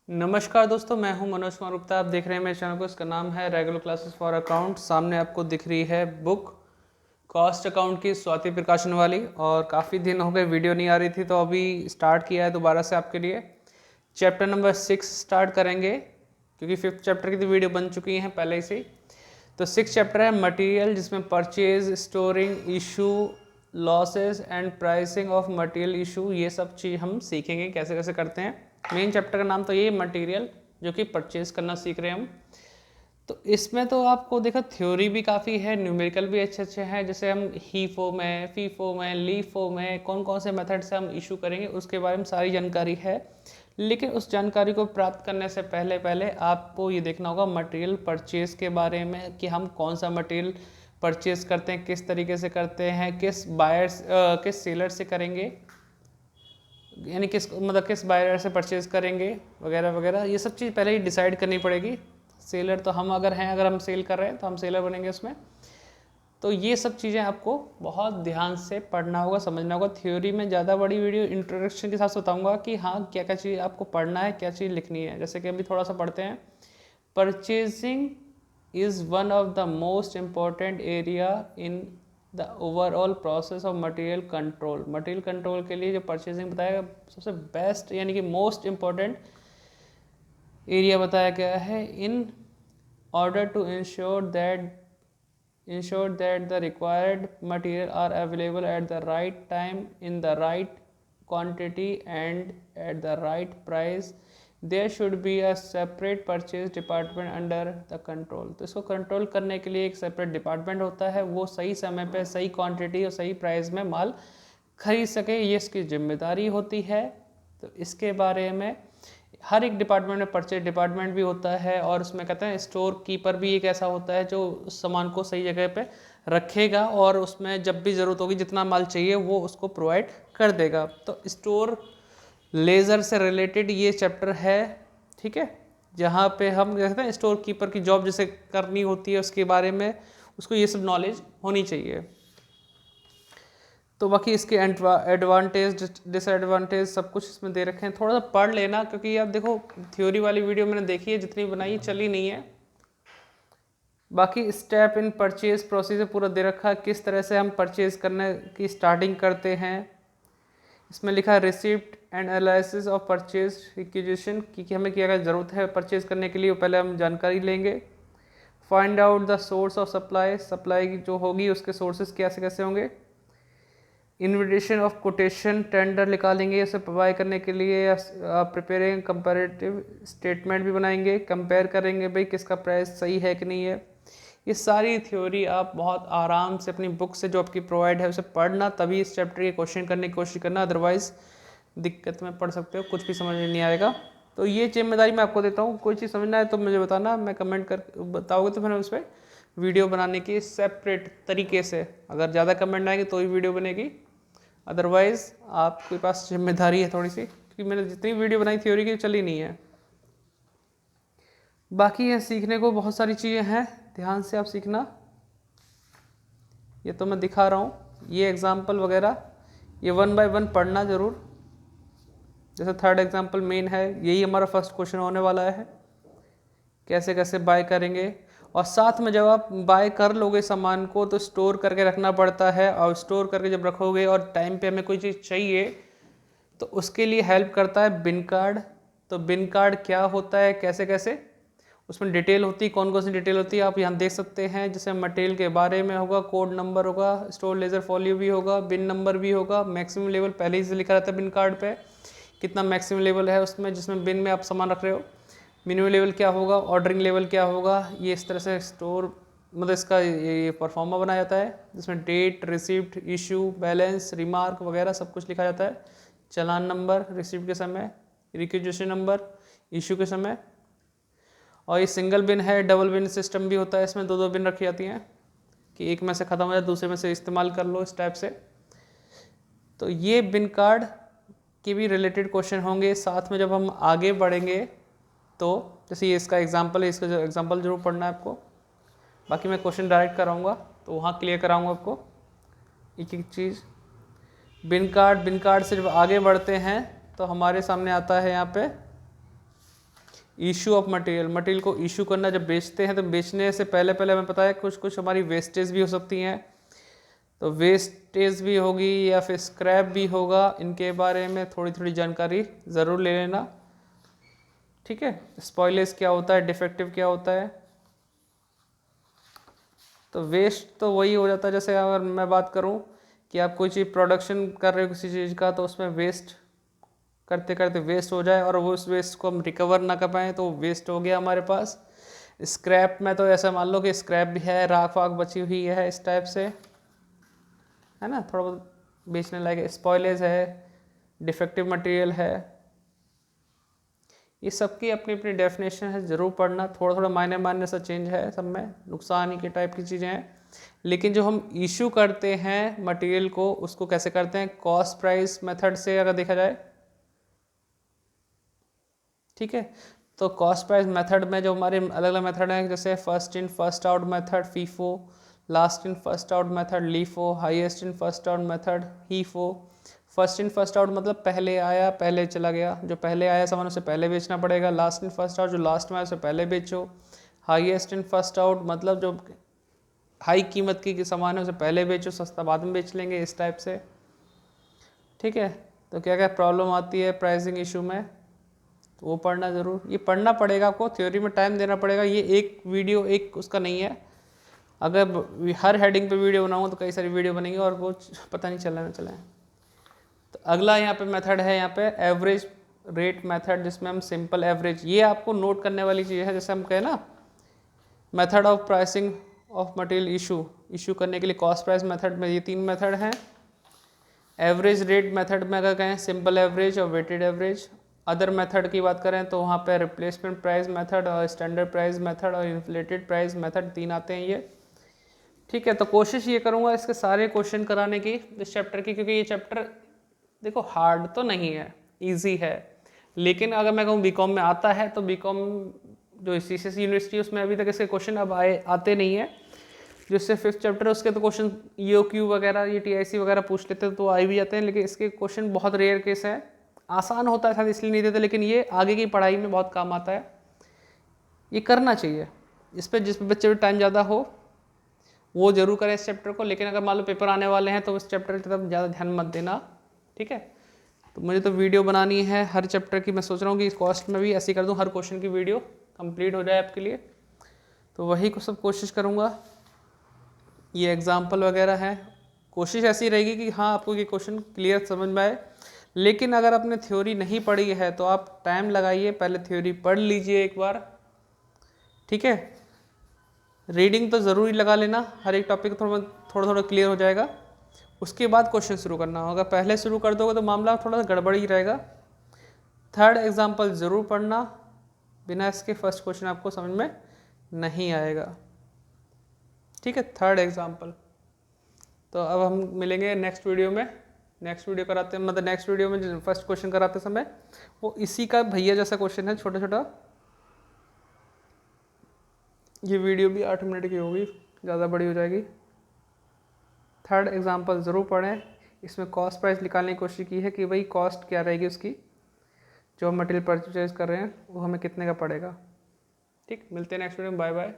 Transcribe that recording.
नमस्कार दोस्तों, मैं हूं मनोज कुमार गुप्ता। आप देख रहे हैं मेरे चैनल को। इसका नाम है रेगुलर क्लासेस फॉर अकाउंट। सामने आपको दिख रही है बुक कॉस्ट अकाउंट की, स्वाति प्रकाशन वाली। और काफ़ी दिन हो गए वीडियो नहीं आ रही थी, तो अभी स्टार्ट किया है दोबारा से आपके लिए। चैप्टर नंबर 6 स्टार्ट करेंगे, क्योंकि 5th चैप्टर की तो वीडियो बन चुकी हैं पहले से। तो 6th चैप्टर है मटेरियल, जिसमें purchase, storing, issue, losses and pricing of material issue, ये सब चीज़ हम सीखेंगे कैसे कैसे करते हैं। मेन चैप्टर का नाम तो ये मटेरियल, जो कि परचेज करना सीख रहे हैं हम। तो इसमें तो आपको देखो थ्योरी भी काफ़ी है, न्यूमेरिकल भी अच्छे अच्छे हैं। जैसे हम हीफो में, फीफो में, लीफो में कौन कौन से मेथड से हम इशू करेंगे, उसके बारे में सारी जानकारी है। लेकिन उस जानकारी को प्राप्त करने से पहले पहले आपको ये देखना होगा मटेरियल परचेज के बारे में, कि हम कौन सा मटेरियल परचेज करते हैं, किस तरीके से करते हैं, किस बायर्स किस सेलर से करेंगे, यानी किस बायर से परचेज करेंगे वगैरह वगैरह। ये सब चीज़ पहले ही डिसाइड करनी पड़ेगी। सेलर तो हम अगर हम सेल कर रहे हैं तो हम सेलर बनेंगे उसमें। तो ये सब चीज़ें आपको बहुत ध्यान से पढ़ना होगा, समझना होगा। थ्योरी में ज़्यादा बड़ी वीडियो इंट्रोडक्शन के साथ बताऊंगा कि हाँ क्या क्या चीज़ आपको पढ़ना है, क्या चीज़ लिखनी है। जैसे कि अभी थोड़ा सा पढ़ते हैं। Purchasing is one of the most important area in the overall process of material control. Material control के लिए जो परचेजिंग बताया सबसे बेस्ट यानी कि मोस्ट इम्पॉर्टेंट एरिया बताया गया है। In order to ensure that the required material are available at the right time, in the right quantity and at the right price, there should be a separate purchase department under the control। तो इसको control करने के लिए एक separate department होता है, वो सही समय पे सही क्वांटिटी और सही प्राइस में माल खरीद सके, ये इसकी जिम्मेदारी होती है। तो इसके बारे में हर एक डिपार्टमेंट में परचेज डिपार्टमेंट भी होता है, और उसमें कहते हैं स्टोर कीपर भी एक ऐसा होता है जो उस सामान को सही जगह पे रखेगा, और उसमें जब भी ज़रूरत होगी जितना माल चाहिए वो उसको प्रोवाइड कर देगा। तो स्टोर लेज़र से रिलेटेड ये चैप्टर है, ठीक है, जहाँ पे हम कहते हैं स्टोर कीपर की जॉब जैसे करनी होती है, उसके बारे में उसको ये सब नॉलेज होनी चाहिए। तो बाकी इसके एडवांटेज डिसएडवांटेज सब कुछ इसमें दे रखे हैं, थोड़ा सा पढ़ लेना, क्योंकि आप देखो थ्योरी वाली वीडियो मैंने देखी है, जितनी बनाई चली नहीं है। बाकी स्टेप इन परचेज प्रोसीजर पूरा दे रखा है, किस तरह से हम परचेज करने की स्टार्टिंग करते हैं। इसमें लिखा है receipt and analysis of purchase requisition, कि हमें क्या क्या ज़रूरत है परचेज करने के लिए, पहले हम जानकारी लेंगे। Find out the source of supply, supply की जो होगी उसके सोर्सेज कैसे कैसे होंगे। इन्विटेशन ऑफ कोटेशन, टेंडर निकालेंगे उसे प्रोवाइड करने के लिए। प्रिपेयरिंग कंपैरेटिव स्टेटमेंट भी बनाएंगे, कंपेयर करेंगे भाई किसका प्राइस सही है कि नहीं है। ये सारी थ्योरी आप बहुत आराम से अपनी बुक से जो आपकी प्रोवाइड है उसे पढ़ना, तभी इस चैप्टर के क्वेश्चन करने की कोशिश करना, अदरवाइज दिक्कत में पढ़ सकते हो, कुछ भी समझ में नहीं आएगा। तो ये जिम्मेदारी मैं आपको देता हूँ, कोई चीज़ समझना है तो मुझे बताना, मैं कमेंट कर बताओगे तो फिर उस पर वीडियो बनाने की सेपरेट तरीके से, अगर ज़्यादा कमेंट आएंगे तो ही वीडियो बनेगी, अदरवाइज़ आपके पास जिम्मेदारी है थोड़ी सी, क्योंकि मैंने जितनी वीडियो बनाई थ्योरी की चली नहीं है। बाकी ये सीखने को बहुत सारी चीज़ें हैं, ध्यान से आप सीखना। ये तो मैं दिखा रहा हूँ, ये एग्जाम्पल वगैरह ये 1 बाय 1 पढ़ना ज़रूर। जैसे 3rd एग्जाम्पल मेन है, यही हमारा फर्स्ट क्वेश्चन होने वाला है, कैसे कैसे बाय करेंगे। और साथ में जब आप बाय कर लोगे सामान को तो स्टोर करके रखना पड़ता है, और स्टोर करके जब रखोगे और टाइम पे हमें कोई चीज़ चाहिए तो उसके लिए हेल्प करता है बिन कार्ड। तो बिन कार्ड क्या होता है, कैसे कैसे उसमें डिटेल होती है, कौन कौन सी डिटेल होती है आप यहाँ देख सकते हैं। जैसे मटेरियल के बारे में होगा, कोड नंबर होगा, स्टोर लेजर फॉलियो भी होगा, बिन नंबर भी होगा, मैक्सिमम लेवल पहले ही से लिखा रहता है बिन कार्ड पे, कितना मैक्सिमम लेवल है उसमें जिसमें बिन में आप सामान रख रहे हो। मिनिमम लेवल क्या होगा, ऑर्डरिंग लेवल क्या होगा, ये इस तरह से स्टोर इसका ये परफॉर्मा बनाया जाता है, जिसमें date, receipt, issue, balance, remark वगैरह सब कुछ लिखा जाता है। चालान नंबर रिसिप्ट के समय, रिक्विजिशन नंबर इशू के समय। और ये सिंगल बिन है, डबल बिन सिस्टम भी होता है, इसमें 2 बिन रखी जाती हैं कि एक में से ख़त्म हो जाए दूसरे में से इस्तेमाल कर लो, इस टाइप से। तो ये बिन कार्ड के भी रिलेटेड क्वेश्चन होंगे। साथ में जब हम आगे बढ़ेंगे तो जैसे ये इसका एग्जाम्पल है, इसका जो एग्जाम्पल जरूर पढ़ना है आपको। बाकी मैं क्वेश्चन डायरेक्ट कराऊंगा तो वहाँ क्लियर कराऊंगा आपको एक एक चीज़। बिन कार्ड से जब आगे बढ़ते हैं तो हमारे सामने आता है यहाँ पे इशू ऑफ मटेरियल, मटेरियल को इशू करना, जब बेचते हैं तो बेचने से पहले पहले हमें पता है कुछ कुछ हमारी वेस्टेज भी हो सकती हैं, तो वेस्टेज भी होगी या फिर स्क्रैप भी होगा, इनके बारे में थोड़ी थोड़ी जानकारी ज़रूर ले लेना। ठीक है, स्पॉइलेज क्या होता है, डिफेक्टिव क्या होता है। तो वेस्ट तो वही हो जाता है, जैसे अगर मैं बात करूं कि आप कोई चीज़ प्रोडक्शन कर रहे हो किसी चीज़ का, तो उसमें वेस्ट करते करते वेस्ट हो जाए और वो उस वेस्ट को हम रिकवर ना कर पाएँ तो वेस्ट हो गया हमारे पास। स्क्रैप में तो ऐसा मान लो कि स्क्रैप भी है, राख वाख बची हुई है इस टाइप से, है ना, थोड़ा बहुत बेचने लायक। स्पॉइलेज है, डिफेक्टिव मटेरियल है, ये सबकी अपनी अपनी डेफिनेशन है, ज़रूर पढ़ना। थोड़ा थोड़ा मायने मायने सा चेंज है सब में, नुकसान ही के टाइप की चीज़ें हैं। लेकिन जो हम इशू करते हैं मटेरियल को, उसको कैसे करते हैं, कॉस्ट प्राइस मेथड से अगर देखा जाए। ठीक है, तो कॉस्ट प्राइस मेथड में जो हमारे अलग अलग मेथड हैं, जैसे first in first out method FIFO, last in first out method LIFO, highest in first out method HIFO. First in first out मतलब पहले आया पहले चला गया, जो पहले आया सामान उसे पहले बेचना पड़ेगा। लास्ट इन फर्स्ट आउट, जो लास्ट में आया उसे पहले बेचो। हाईएस्ट इन फर्स्ट आउट मतलब जो हाई कीमत की सामान है उसे पहले बेचो, सस्ता बाद में बेच लेंगे, इस टाइप से। ठीक है, तो क्या क्या प्रॉब्लम आती है प्राइसिंग इशू में, तो वो पढ़ना ज़रूर, ये पढ़ना पड़ेगा आपको, थ्योरी में टाइम देना पड़ेगा। ये एक वीडियो एक उसका नहीं है, अगर हर हेडिंग पे वीडियो बनाऊँ तो कई सारी वीडियो बनेंगी और वो पता नहीं चलना चले। तो अगला यहाँ पे मेथड है, यहाँ पे एवरेज रेट मेथड, जिसमें हम सिंपल एवरेज, ये आपको नोट करने वाली चीज़ है। जैसे हम कहें ना, method of pricing of material issue करने के लिए कॉस्ट प्राइस मेथड में ये 3 मेथड हैं। एवरेज रेट मेथड में अगर कहें सिंपल एवरेज और वेटेड एवरेज। अदर मेथड की बात करें तो वहाँ पे रिप्लेसमेंट प्राइस मेथड और स्टैंडर्ड प्राइस मेथड और इन्फ्लेटेड प्राइस मेथड, 3 आते हैं ये। ठीक है, तो कोशिश ये करूँगा इसके सारे क्वेश्चन कराने की इस चैप्टर की, क्योंकि ये चैप्टर देखो हार्ड तो नहीं है, इजी है। लेकिन अगर मैं कहूँ बीकॉम में आता है, तो बीकॉम जो सीसीएस यूनिवर्सिटी उसमें अभी तक इसके क्वेश्चन अब आते नहीं है। जो इससे 5th चैप्टर है उसके तो क्वेश्चन ईओक्यू वगैरह, ये टीआईसी वगैरह पूछ लेते हैं तो आ भी जाते हैं, लेकिन इसके क्वेश्चन बहुत रेयर केस है। आसान होता है शायद इसलिए नहीं देते, लेकिन ये आगे की पढ़ाई में बहुत काम आता है, ये करना चाहिए। इस पर जिस बच्चे में टाइम ज़्यादा हो वो जरूर करें इस चैप्टर को। लेकिन अगर मान लो पेपर आने वाले हैं तो इस चैप्टर की तरफ ज़्यादा ध्यान मत देना। ठीक है, तो मुझे तो वीडियो बनानी है हर चैप्टर की, मैं सोच रहा हूँ कि कॉस्ट में भी ऐसी कर दूँ, हर क्वेश्चन की वीडियो कंप्लीट हो जाए आपके लिए, तो वही को सब कोशिश करूँगा। ये एग्जाम्पल वगैरह है, कोशिश ऐसी रहेगी कि हाँ आपको ये क्वेश्चन क्लियर समझ में आए। लेकिन अगर आपने थ्योरी नहीं पढ़ी है तो आप टाइम लगाइए, पहले थ्योरी पढ़ लीजिए एक बार। ठीक है, रीडिंग तो ज़रूरी लगा लेना, हर एक टॉपिक थोड़ा थोड़ा क्लियर हो जाएगा। उसके बाद क्वेश्चन शुरू करना होगा, पहले शुरू कर दोगे तो मामला थोड़ा सा गड़बड़ ही रहेगा। 3rd एग्जाम्पल ज़रूर पढ़ना, बिना इसके फर्स्ट क्वेश्चन आपको समझ में नहीं आएगा। ठीक है, 3rd एग्जाम्पल। तो अब हम मिलेंगे नेक्स्ट वीडियो में। नेक्स्ट वीडियो कराते हैं, मतलब नेक्स्ट वीडियो में फर्स्ट क्वेश्चन कराते समय वो इसी का भैया जैसा क्वेश्चन है, छोटा छोटा। ये वीडियो भी 8 मिनट की होगी, ज़्यादा बड़ी हो जाएगी। 3rd एग्जाम्पल ज़रूर पढ़ें। इसमें कॉस्ट प्राइस निकालने की कोशिश की है कि भाई कॉस्ट क्या रहेगी उसकी, जो हम मटेरियल परचेज कर रहे हैं वो हमें कितने का पड़ेगा। ठीक, मिलते हैं नेक्स्ट वीडियो में, बाय बाय।